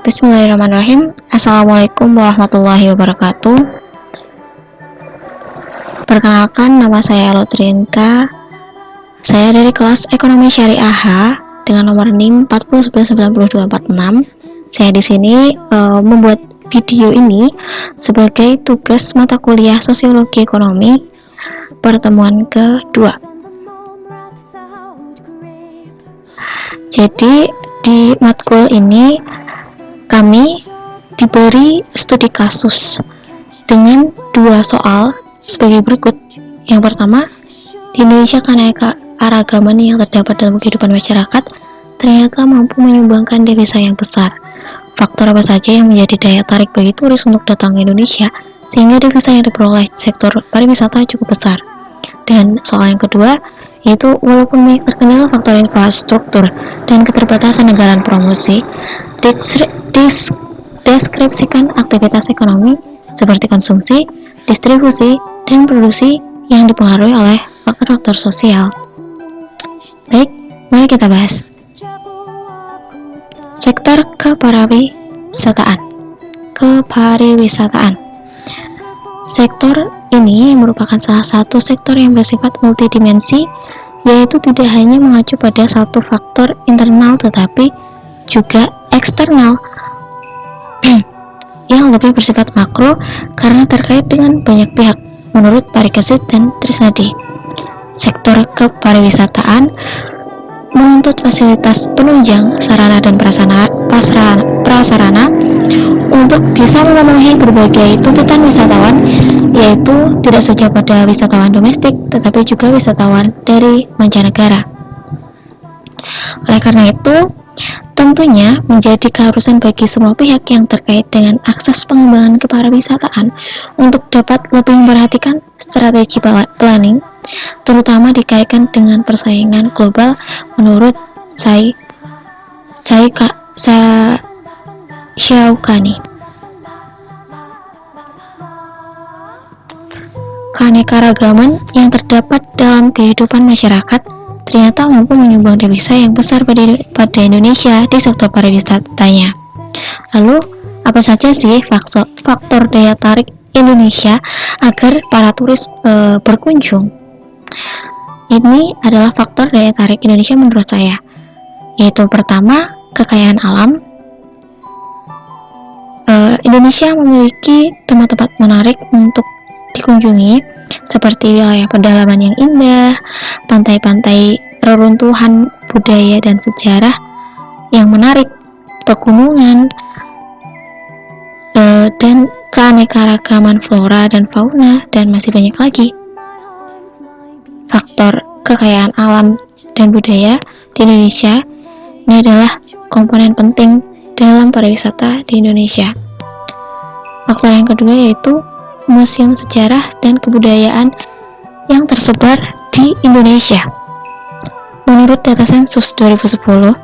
Bismillahirrahmanirrahim. Assalamualaikum warahmatullahi wabarakatuh. Perkenalkan, nama saya Lutrinka. Saya dari kelas Ekonomi Syariah H dengan nomor NIM 40119246. Saya di sini membuat video ini sebagai tugas mata kuliah Sosiologi Ekonomi pertemuan kedua. Jadi di matkul ini kami diberi studi kasus dengan 2 soal sebagai berikut. Yang pertama, di Indonesia keanekaragaman yang terdapat dalam kehidupan masyarakat ternyata mampu menyumbangkan devisa yang besar. Faktor apa saja yang menjadi daya tarik bagi turis untuk datang ke Indonesia sehingga devisa yang diperoleh sektor pariwisata cukup besar. Dan soal yang kedua, yaitu walaupun banyak terkendala faktor infrastruktur dan keterbatasan anggaran promosi, deskripsikan aktivitas ekonomi seperti konsumsi, distribusi, dan produksi yang dipengaruhi oleh faktor-faktor sosial. Baik, mari kita bahas. Sektor kepariwisataan. Sektor ini merupakan salah satu sektor yang bersifat multidimensi, yaitu tidak hanya mengacu pada satu faktor internal tetapi juga eksternal yang lebih bersifat makro karena terkait dengan banyak pihak, menurut Parikesit dan Trisnadi. Sektor kepariwisataan menuntut fasilitas penunjang, sarana dan prasarana untuk bisa memenuhi berbagai tuntutan wisatawan, yaitu tidak saja pada wisatawan domestik tetapi juga wisatawan dari mancanegara. Oleh karena itu, tentunya menjadi keharusan bagi semua pihak yang terkait dengan akses pengembangan kepariwisataan untuk dapat lebih memperhatikan strategi planning, terutama dikaitkan dengan persaingan global menurut Syaukani. Keanekaragaman yang terdapat dalam kehidupan masyarakat ternyata mampu menyumbang devisa yang besar pada Indonesia di sektor pariwisatanya. Lalu, apa saja sih faktor daya tarik Indonesia agar para turis berkunjung? Ini adalah faktor daya tarik Indonesia menurut saya, yaitu pertama, kekayaan alam. Indonesia memiliki tempat-tempat menarik untuk dikunjungi seperti wilayah pedalaman yang indah, pantai-pantai, reruntuhan budaya dan sejarah yang menarik, pegunungan, dan keanekaragaman flora dan fauna, dan masih banyak lagi. Faktor kekayaan alam dan budaya di Indonesia ini adalah komponen penting dalam pariwisata di Indonesia. Faktor yang kedua yaitu museum sejarah dan kebudayaan yang tersebar di Indonesia. Menurut data sensus 2010,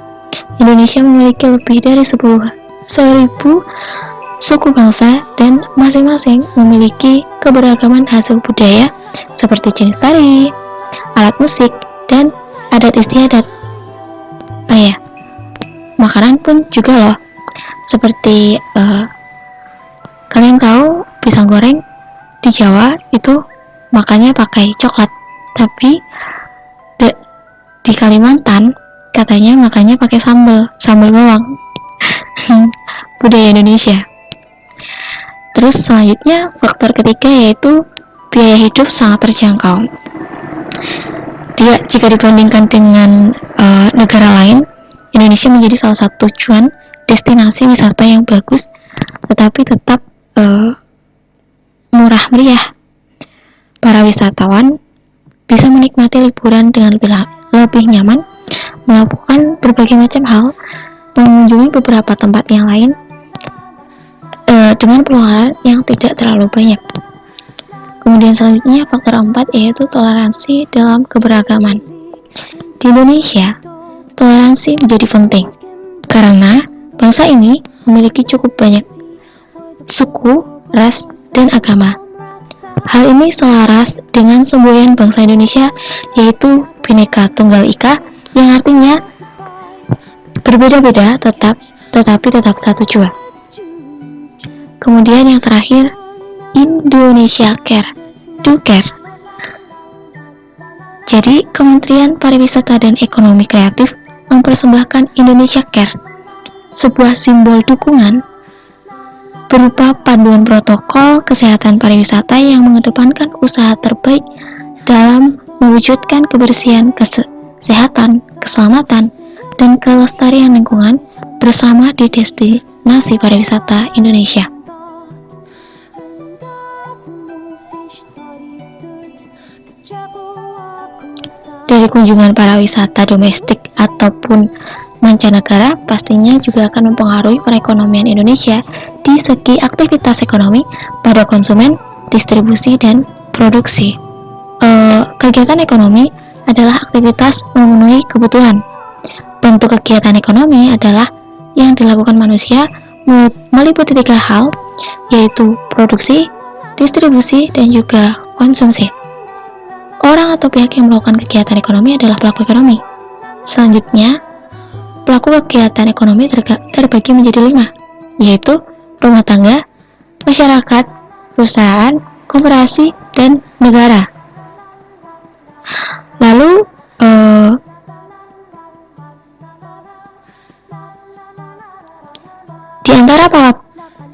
Indonesia memiliki lebih dari 10.000 suku bangsa dan masing-masing memiliki keberagaman hasil budaya seperti jenis tari, alat musik, dan adat istiadat. Makanan pun juga loh, seperti kalian tahu pisang goreng di Jawa itu makannya pakai coklat, tapi di Kalimantan katanya makannya pakai sambal bawang. Budaya Indonesia. Terus selanjutnya faktor ketiga yaitu biaya hidup sangat terjangkau. Jika dibandingkan dengan negara lain, Indonesia menjadi salah satu tujuan destinasi wisata yang bagus, tetapi tetap murah meriah. Para wisatawan bisa menikmati liburan dengan lebih nyaman, melakukan berbagai macam hal, mengunjungi beberapa tempat yang lain dengan pengeluaran yang tidak terlalu banyak. Kemudian selanjutnya faktor 4 yaitu toleransi dalam keberagaman. Di Indonesia, toleransi menjadi penting karena bangsa ini memiliki cukup banyak suku, ras, dan agama. Hal ini selaras dengan semboyan bangsa Indonesia yaitu Bhinneka Tunggal Ika, yang artinya berbeda-beda tetap tetapi tetap satu jua. Kemudian yang terakhir, Indonesia Care, Do Care. Jadi, Kementerian Pariwisata dan Ekonomi Kreatif mempersembahkan Indonesia Care, sebuah simbol dukungan berupa panduan protokol kesehatan pariwisata yang mengedepankan usaha terbaik dalam mewujudkan kebersihan, kesehatan, keselamatan, dan kelestarian lingkungan bersama di destinasi pariwisata Indonesia. Dari kunjungan para wisata domestik ataupun mancanegara pastinya juga akan mempengaruhi perekonomian Indonesia di segi aktivitas ekonomi pada konsumen, distribusi, dan produksi. Kegiatan ekonomi adalah aktivitas memenuhi kebutuhan. Bentuk kegiatan ekonomi adalah yang dilakukan manusia meliputi 3 hal, yaitu produksi, distribusi, dan juga konsumsi. Orang atau pihak yang melakukan kegiatan ekonomi adalah pelaku ekonomi. Selanjutnya, pelaku kegiatan ekonomi terbagi menjadi 5, yaitu rumah tangga, masyarakat, perusahaan, koperasi, dan negara. Lalu,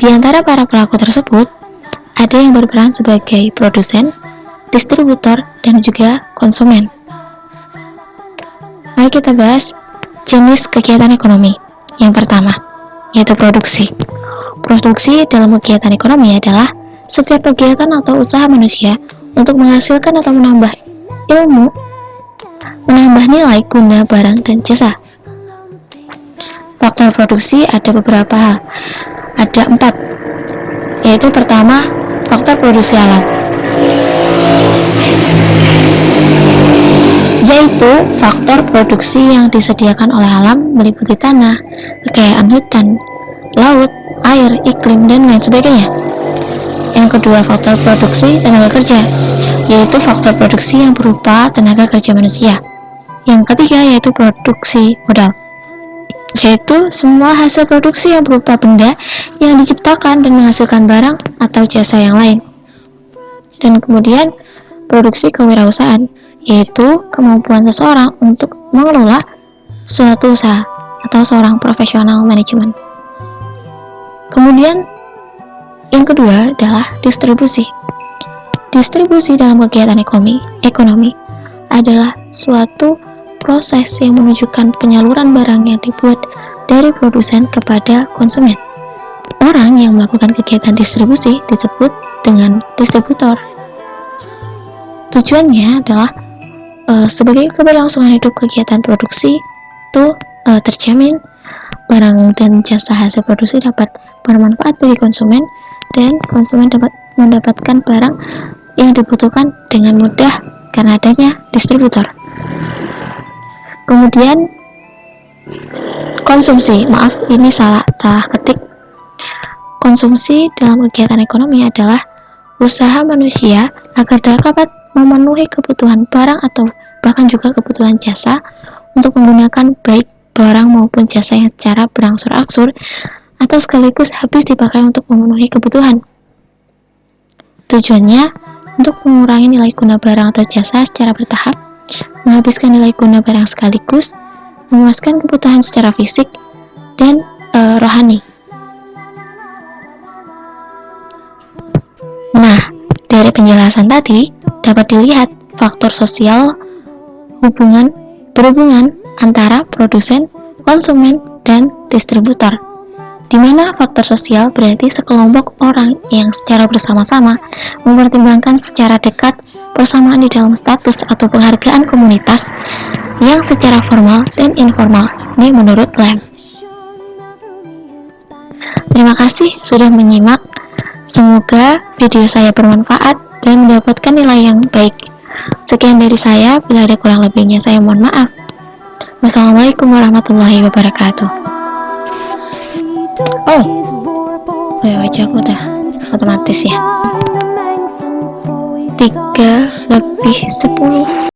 di antara para pelaku tersebut, ada yang berperan sebagai produsen, distributor, dan juga konsumen. Mari kita bahas jenis kegiatan ekonomi. Yang pertama, yaitu produksi. Produksi dalam kegiatan ekonomi adalah setiap kegiatan atau usaha manusia untuk menghasilkan atau menambah ilmu, menambah nilai guna barang dan jasa. Faktor produksi ada beberapa hal. Ada 4, yaitu pertama, faktor produksi alam, yaitu faktor produksi yang disediakan oleh alam meliputi tanah, kekayaan hutan, laut, air, iklim, dan lain sebagainya. Yang kedua, faktor produksi tenaga kerja, yaitu faktor produksi yang berupa tenaga kerja manusia. Yang ketiga, yaitu produksi modal, yaitu semua hasil produksi yang berupa benda yang diciptakan dan menghasilkan barang atau jasa yang lain. Dan kemudian, produksi kewirausahaan, yaitu kemampuan seseorang untuk mengelola suatu usaha atau seorang profesional manajemen. Kemudian yang kedua adalah distribusi. Distribusi dalam kegiatan ekonomi adalah suatu proses yang menunjukkan penyaluran barang yang dibuat dari produsen kepada konsumen. Orang yang melakukan kegiatan distribusi disebut dengan distributor. Tujuannya adalah sebagai keberlangsungan hidup kegiatan produksi itu terjamin, barang dan jasa hasil produksi dapat bermanfaat bagi konsumen, dan konsumen dapat mendapatkan barang yang dibutuhkan dengan mudah karena adanya distributor. Kemudian konsumsi, maaf ini salah ketik. Konsumsi dalam kegiatan ekonomi adalah usaha manusia agar dapat memenuhi kebutuhan barang atau bahkan juga kebutuhan jasa untuk menggunakan baik barang maupun jasa yang secara berangsur-angsur atau sekaligus habis dipakai untuk memenuhi kebutuhan. Tujuannya untuk mengurangi nilai guna barang atau jasa secara bertahap, menghabiskan nilai guna barang sekaligus, memuaskan kebutuhan secara fisik dan rohani. Nah, dari penjelasan tadi dapat dilihat faktor sosial berhubungan antara produsen, konsumen, dan distributor, di mana faktor sosial berarti sekelompok orang yang secara bersama-sama mempertimbangkan secara dekat persamaan di dalam status atau penghargaan komunitas yang secara formal dan informal. Ini menurut Lem. Terima kasih sudah menyimak. Semoga video saya bermanfaat dan mendapatkan nilai yang baik. Sekian dari saya, bila ada kurang lebihnya saya mohon maaf. Wassalamualaikum warahmatullahi wabarakatuh. Wajahku udah otomatis ya. 3 lebih 10